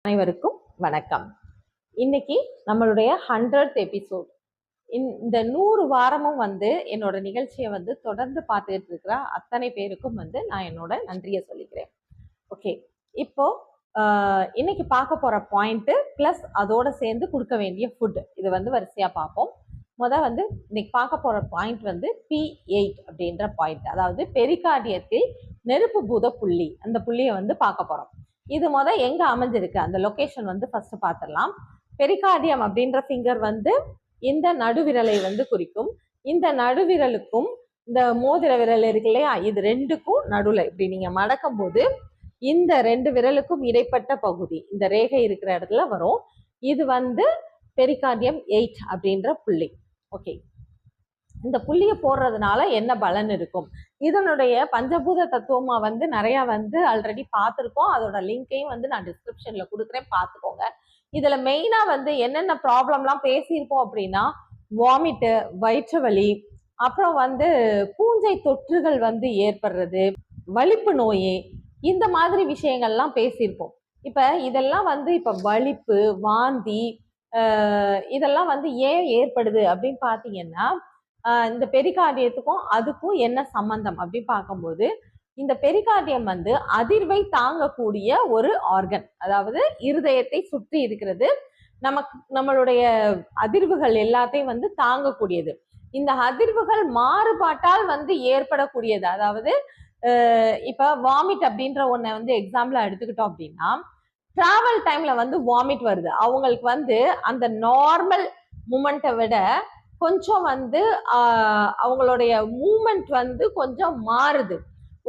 அனைவருக்கும் வணக்கம். இன்னைக்கு நம்மளுடைய 100th எபிசோட். இந்த 100 வாரமும் என்னோட நிகழ்ச்சியை தொடர்ந்து பார்த்துட்டு இருக்கிற அத்தனை பேருக்கும் நான் என்னோட நன்றியை சொல்லிக்கிறேன். ஓகே, இப்போ இன்னைக்கு பார்க்க போற பாயிண்ட் பிளஸ் அதோட சேர்ந்து கொடுக்க வேண்டிய ஃபுட் இது வரிசையா பார்ப்போம். இன்னைக்கு பார்க்க போற பாயிண்ட் P8 அப்படின்ற பாயிண்ட், அதாவது பெரிகார்டியத்தில் நெருப்பு பூத புள்ளி. அந்த புள்ளியை பார்க்க போறோம். இது எங்க அமைஞ்சிருக்கு அந்த லொகேஷன் ஃபர்ஸ்ட் பார்த்துடலாம். பெரிகார்டியம் அப்படின்ற ஃபிங்கர் இந்த நடுவிரலை குறிக்கும். இந்த நடுவிரலுக்கும் இந்த மோதிர விரல் இருக்கு இல்லையா, இது ரெண்டுக்கும் நடுவில் இப்படி நீங்க மடக்கும் போது இந்த ரெண்டு விரலுக்கும் இடைப்பட்ட பகுதி இந்த ரேகை இருக்கிற இடத்துல வரும். இது பெரிகார்டியம் 8 அப்படின்ற புள்ளி. ஓகே, இந்த புள்ளியை போடுறதுனால என்ன பலன் இருக்கும்? இதனுடைய பஞ்சபூத தத்துவமா நிறைய ஆல்ரெடி பார்த்துருக்கோம். அதோட லிங்கையும் நான் டிஸ்கிரிப்ஷன்ல கொடுக்குறேன், பார்த்துக்கோங்க. இதுல மெயினா என்னென்ன ப்ராப்ளம்லாம் பேசியிருக்கோம் அப்படின்னா, வாமிட்டு, வயிற்று வலி, அப்புறம் பூஞ்சை தொற்றுகள் ஏற்படுறது, வலிப்பு நோய், இந்த மாதிரி விஷயங்கள்லாம் பேசியிருப்போம். இப்ப இதெல்லாம் இப்ப வலிப்பு, வாந்தி, இதெல்லாம் ஏன் ஏற்படுது அப்படின்னு பாத்தீங்கன்னா, இந்த பெரிகார்டியத்துக்கும் அதுக்கும் என்ன சம்பந்தம் அப்படின்னு பார்க்கும்போது, இந்த பெரிகார்டியம் அதிர்வை தாங்கக்கூடிய ஒரு ஆர்கன், அதாவது இருதயத்தை சுற்றி இருக்கிறது. நம்மளுடைய அதிர்வுகள் எல்லாத்தையும் தாங்கக்கூடியது. இந்த அதிர்வுகள் மாறுபாட்டால் ஏற்படக்கூடியது. அதாவது இப்ப வாமிட் அப்படின்ற ஒன்ன எக்ஸாம்பிளா எடுத்துக்கிட்டோம் அப்படின்னா, டிராவல் டைம்ல வாமிட் வருது, அவங்களுக்கு அந்த நார்மல் மூமெண்ட்டை விட கொஞ்சம் அவங்களுடைய மூமெண்ட் கொஞ்சம் மாறுது.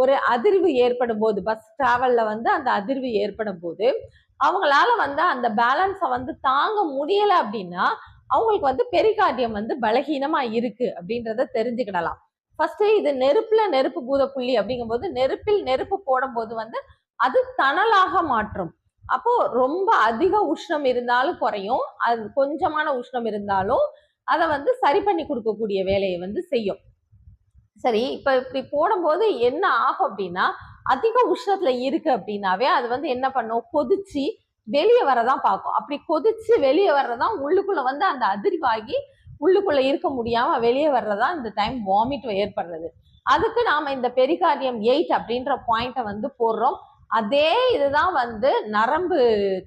ஒரு அதிர்வு ஏற்படும் போது, பஸ் டிராவல்ல அந்த அதிர்வு ஏற்படும் போது அவங்களால அந்த பேலன்ஸை தாங்க முடியல அப்படின்னா அவங்களுக்கு பெரிகார்டியம் பலகீனமா இருக்கு அப்படின்றத தெரிஞ்சுக்கிடலாம். ஃபர்ஸ்ட், இது நெருப்பு பூத புள்ளி அப்படிங்கும் போது நெருப்பில் நெருப்பு போடும் போது அது தணலாக மாற்றும். அப்போ ரொம்ப அதிக உஷ்ணம் இருந்தாலும் குறையும், அது கொஞ்சமான உஷ்ணம் இருந்தாலும் அதை சரி பண்ணி கொடுக்கக்கூடிய வேலையை செய்யும். சரி, இப்ப இப்படி போடும்போது என்ன ஆகும் அப்படின்னா, அதிக உஷ்ணத்துல இருக்கு அப்படின்னாவே அது என்ன பண்ணும், கொதிச்சு வெளியே வரதான் பார்க்கும். அப்படி கொதிச்சு வெளியே வர்றதான் உள்ளுக்குள்ள அந்த அதிர்வாகி உள்ளுக்குள்ள இருக்க முடியாம வெளியே வர்றதா இந்த டைம் வாமிட் ஏற்படுறது. அதுக்கு நாம இந்த பெரிகார்டியம் 8 அப்படின்ற பாயிண்ட போடுறோம். அதே இதுதான் நரம்பு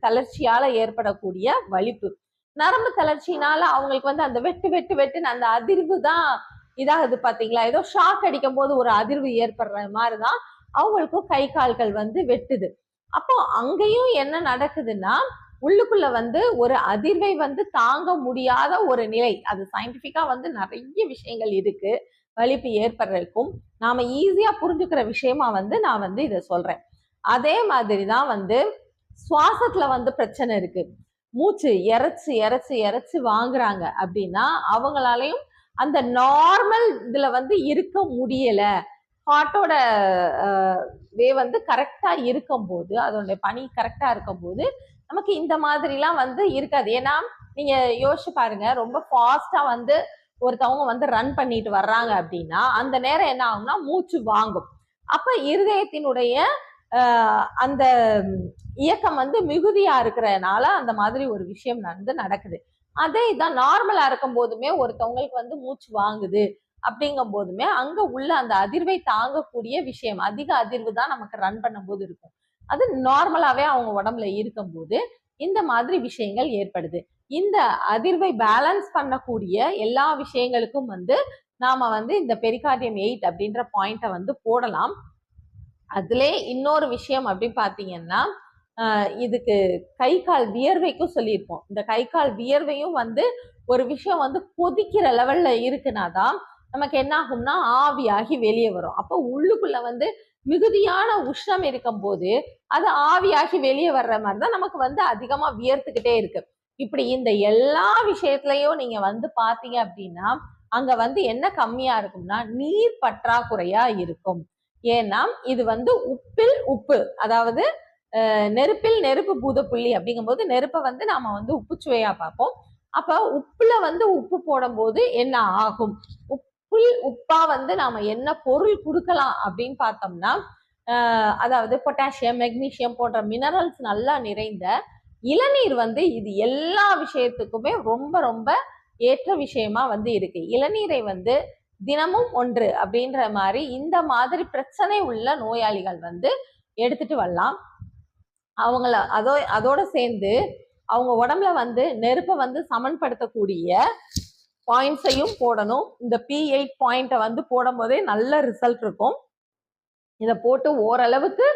தளர்ச்சியால ஏற்படக்கூடிய வலிப்பு. நரம்பு தளர்ச்சினால அவங்களுக்கு அந்த வெட்டுன்னு அந்த அதிர்வு தான் இதாகுது பாத்தீங்களா. ஏதோ ஷாக் அடிக்கும் போது ஒரு அதிர்வு ஏற்படுற மாதிரிதான் அவங்களுக்கும் கை கால்கள் வெட்டுது. அப்போ அங்கேயும் என்ன நடக்குதுன்னா, உள்ளுக்குள்ள ஒரு அதிர்வை தாங்க முடியாத ஒரு நிலை. அது சயின்டிபிக்கா நிறைய விஷயங்கள் இருக்கு வலிப்பு ஏற்படுறதுக்கும். நாம ஈஸியா புரிஞ்சுக்கிற விஷயமா நான் இதை சொல்றேன். அதே மாதிரிதான் சுவாசத்துல பிரச்சனை இருக்கு. மூச்சு இறைச்சு வாங்குறாங்க அப்படின்னா அவங்களாலையும் அந்த நார்மல் இதுல இருக்க முடியல. ஹார்ட்டோட வே கரெக்டா இருக்கும் போது, அதோட பனி கரெக்டா இருக்கும் போது நமக்கு இந்த மாதிரிலாம் இருக்காது. ஏன்னா நீங்க யோசிச்சு பாருங்க, ரொம்ப ஃபாஸ்டா ஒருத்தவங்க ரன் பண்ணிட்டு வர்றாங்க அப்படின்னா அந்த நேரம் என்ன ஆகும்னா மூச்சு வாங்கும். அப்ப இருதயத்தினுடைய அந்த இயக்கம் மிகுதியா இருக்கிறதுனால அந்த மாதிரி ஒரு விஷயம் நடக்குது. அதே இதான் நார்மலா இருக்கும் போதுமே ஒருத்தவங்களுக்கு மூச்சு வாங்குது அப்படிங்கும் போதுமே அங்க உள்ள அந்த அதிர்வை தாங்கக்கூடிய விஷயம், அதிக அதிர்வு தான் நமக்கு ரன் பண்ணும் போது இருக்கும். அது நார்மலாவே அவங்க உடம்புல இருக்கும் போது இந்த மாதிரி விஷயங்கள் ஏற்படுது. இந்த அதிர்வை பேலன்ஸ் பண்ணக்கூடிய எல்லா விஷயங்களுக்கும் நாம இந்த பெரிகார்டியம் 8 அப்படின்ற பாயிண்ட போடலாம். அதுல இன்னொரு விஷயம் அப்படின்னு பாத்தீங்கன்னா, இதுக்கு கை கால் வியர்வைக்கும் சொல்லியிருப்போம். இந்த கை கால் வியர்வையும் ஒரு விஷயம் கொதிக்கிற லெவல்ல இருக்குனாதான் நமக்கு என்ன ஆகும்னா ஆவியாகி வெளியே வரும். அப்போ உள்ளுக்குள்ள மிகுதியான உஷ்ணம் இருக்கும் போது அது ஆவியாகி வெளியே வர்ற மாதிரிதான் நமக்கு அதிகமா வியர்த்துக்கிட்டே இருக்கு. இப்படி இந்த எல்லா விஷயத்துலயும் நீங்க பாத்தீங்க அப்படின்னா அங்க என்ன கம்மியா இருக்கும்னா நீர் பற்றாக்குறையா இருக்கும். ஏன்னா இது உப்பில் உப்பு, அதாவது நெருப்பில் நெருப்பு பூத புள்ளி அப்படிங்கும் போது நெருப்பை நாம உப்புச்சுவையா பார்ப்போம். அப்ப உப்புல உப்பு போடும் போது என்ன ஆகும், உப்புல் உப்பா நாம என்ன பொருள் கொடுக்கலாம் அப்படின்னு பார்த்தோம்னா, அதாவது பொட்டாசியம், மெக்னீசியம் போன்ற மினரல்ஸ் நல்லா நிறைந்த இளநீர் வந்து இது எல்லா விஷயத்துக்குமே ரொம்ப ரொம்ப ஏற்ற விஷயமா வந்து இருக்கு. இளநீரை வந்து தினமும் ஒன்று அப்படின்ற மாதிரி இந்த மாதிரி பிரச்சனை உள்ள நோயாளிகள் வந்து எடுத்துட்டு வரலாம். அவங்கள அதோட சேர்ந்து அவங்க உடம்புல வந்து நெருப்பை வந்து சமன்படுத்தக்கூடிய பாயிண்ட்ஸையும் போடணும். இந்த P8 பாயிண்ட்டை வந்து போடும் போதே நல்ல ரிசல்ட் இருக்கும். இதை போட்டு ஓரளவுக்கு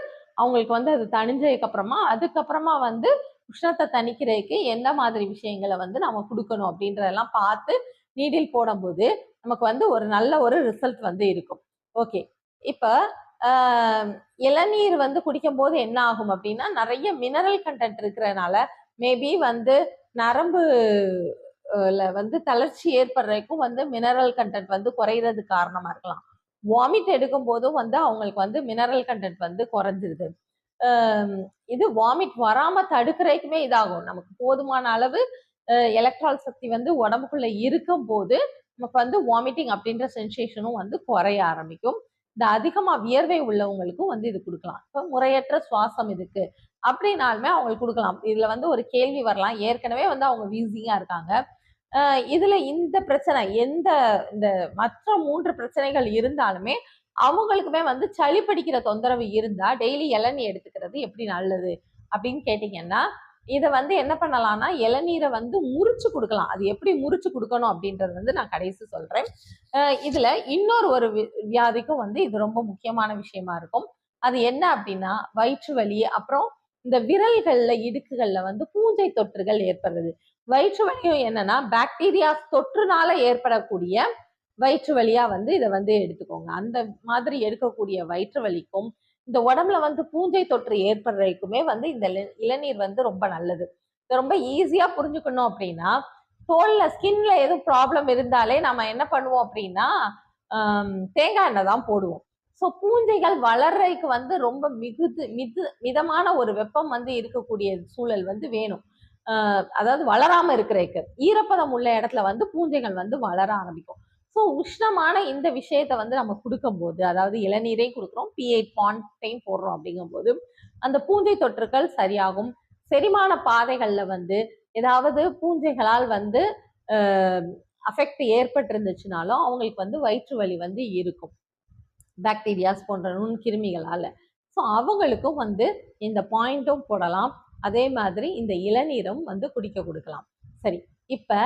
அவங்களுக்கு வந்து அது தணிஞ்சதுக்கு அப்புறமா அதுக்கப்புறமா வந்து உஷ்ணத்தை தணிக்கிறதுக்கு எந்த மாதிரி விஷயங்களை வந்து நம்ம கொடுக்கணும் அப்படின்றதெல்லாம் பார்த்து நீடில் போடும்போது நமக்கு வந்து ஒரு நல்ல ஒரு ரிசல்ட் வந்து இருக்கும். ஓகே, இப்போ இளநீர் வந்து குடிக்கும் போது என்ன ஆகும் அப்படின்னா நிறைய மினரல் கண்டென்ட் இருக்கிறதுனால மேபி வந்து நரம்பு வந்து தளர்ச்சி ஏற்படுறதுக்கும் வந்து மினரல் கண்டென்ட் வந்து குறையிறதுக்கு காரணமா இருக்கலாம். வாமிட் எடுக்கும் போதும் வந்து அவங்களுக்கு வந்து மினரல் கண்டென்ட் வந்து குறைஞ்சிருது. இது வாமிட் வராம தடுக்கிறதுக்குமே இதாகும். நமக்கு போதுமான அளவு எலக்ட்ரால் சக்தி வந்து உடம்புக்குள்ள இருக்கும் போது நமக்கு வந்து வாமிட்டிங் அப்படின்ற சென்சேஷனும் வந்து குறைய ஆரம்பிக்கும். இந்த அதிகமா வியர்வை உள்ளவங்களுக்கும் வந்து இது கொடுக்கலாம். இப்போ முறையற்ற சுவாசம் இதுக்கு அப்படின்னாலுமே அவங்களுக்கு கொடுக்கலாம். இதுல வந்து ஒரு கேள்வி வரலாம், ஏற்கனவே வந்து அவங்க வீசிங்கா இருக்காங்க, இதுல இந்த பிரச்சனை இந்த மற்ற 3 பிரச்சனைகள் இருந்தாலுமே அவங்களுக்குமே வந்து சளி பிடிக்கிற தொந்தரவு இருந்தா டெய்லி இளநீர் எடுத்துக்கிறது எப்படி நல்லது அப்படின்னு கேட்டீங்கன்னா, இதை வந்து என்ன பண்ணலாம்னா இளநீரை வந்து முறிச்சு கொடுக்கலாம். அது எப்படி முறிச்சு கொடுக்கணும் அப்படின்றது வந்து நான் கடைசி சொல்றேன். இதுல இன்னொரு ஒரு வியாதிக்கும் வந்து இது ரொம்ப முக்கியமான விஷயமா இருக்கும். அது என்ன அப்படின்னா வயிற்று வலி, அப்புறம் இந்த விரல்கள்ல இடுக்குகள்ல வந்து பூஞ்சை தொற்றுகள் ஏற்படுறது. வயிற்று வலியும் என்னன்னா பாக்டீரியா தொற்றுனால ஏற்படக்கூடிய வயிற்று வலியா வந்து இதை வந்து எடுத்துக்கோங்க. அந்த மாதிரி எடுக்கக்கூடிய வயிற்று வலிக்கும் இந்த உடம்புல வந்து பூஞ்சை தொற்று ஏற்படுறதுக்குமே வந்து இந்த இளநீர் வந்து ரொம்ப நல்லது. இதை ரொம்ப ஈஸியா புரிஞ்சுக்கணும் அப்படின்னா, தோல்ல ஸ்கின்ல எதுவும் ப்ராப்ளம் இருந்தாலே நம்ம என்ன பண்ணுவோம் அப்படின்னா தேங்காய் எண்ணெய் தான் போடுவோம். ஸோ பூஞ்சைகள் வளர்றதுக்கு வந்து ரொம்ப மிதமான ஒரு வெப்பம் வந்து இருக்கக்கூடிய சூழல் வந்து வேணும். அதாவது வளராம இருக்கிறதுக்கு ஈரப்பதம் உள்ள இடத்துல வந்து பூஞ்சைகள் வந்து வளர ஆரம்பிக்கும். ஸோ உஷ்ணமான இந்த விஷயத்த வந்து நம்ம கொடுக்கும்போது, அதாவது இளநீரை கொடுக்குறோம், P8 பாயிண்ட்டையும் போடுறோம் அப்படிங்கும்போது அந்த பூஞ்சை தொற்றுக்கள் சரியாகும். செரிமான பாதைகள்ல வந்து ஏதாவது பூஞ்சைகளால் வந்து அஃபெக்ட் ஏற்பட்டிருந்துச்சுனாலும் அவங்களுக்கு வந்து வயிற்று வலி வந்து இருக்கும், பாக்டீரியாஸ் போன்ற நுண்கிருமிகளால. ஸோ அவங்களுக்கும் வந்து இந்த பாயிண்ட்டும் போடலாம். அதே மாதிரி இந்த இளநீரும் வந்து குடிக்க கொடுக்கலாம். சரி, இப்ப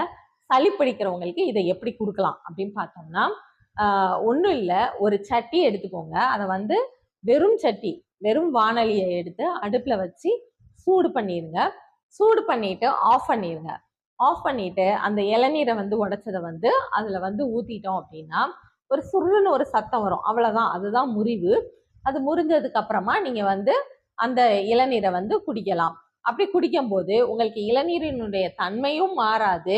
சளி பிடிக்கிறவங்களுக்கு இதை எப்படி கொடுக்கலாம் அப்படின்னு பார்த்தோம்னா, ஒன்றும் இல்லை, ஒரு சட்டி எடுத்துக்கோங்க. அதை வந்து வெறும் சட்டி, வெறும் வானலியை எடுத்து அடுப்புல வச்சு சூடு பண்ணிடுங்க. சூடு பண்ணிட்டு ஆஃப் பண்ணிடுங்க. ஆஃப் பண்ணிட்டு அந்த இளநீரை வந்து உடைச்சதை வந்து அதுல வந்து ஊத்திட்டோம் அப்படின்னா ஒரு சுருன்னு ஒரு சத்தம் வரும், அவ்வளவுதான். அதுதான் முறிவு. அது முறிஞ்சதுக்கு அப்புறமா நீங்க வந்து அந்த இளநீரை வந்து குடிக்கலாம். அப்படி குடிக்கும் போது உங்களுக்கு இளநீரினுடைய தன்மையும் மாறாது,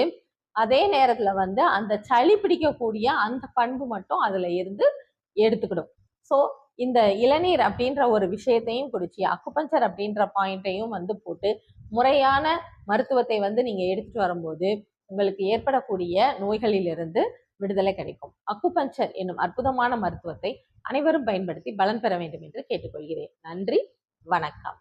அதே நேரத்துல வந்து அந்த சளி பிடிக்கக்கூடிய அந்த பண்பு மட்டும் அதுல இருந்து எடுத்துக்கிடும். ஸோ இந்த இளநீர் அப்படின்ற ஒரு விஷயத்தையும் குடிச்சு அக்குபஞ்சர் அப்படின்ற பாயிண்ட்டையும் வந்து போட்டு முறையான மருத்துவத்தை வந்து நீங்க எடுத்துட்டு வரும்போது உங்களுக்கு ஏற்படக்கூடிய நோய்களிலிருந்து விடுதலை கிடைக்கும். அக்குபஞ்சர் என்னும் அற்புதமான மருத்துவத்தை அனைவரும் பயன்படுத்தி பலன் பெற வேண்டும் என்று கேட்டுக்கொள்கிறேன். நன்றி, வணக்கம்.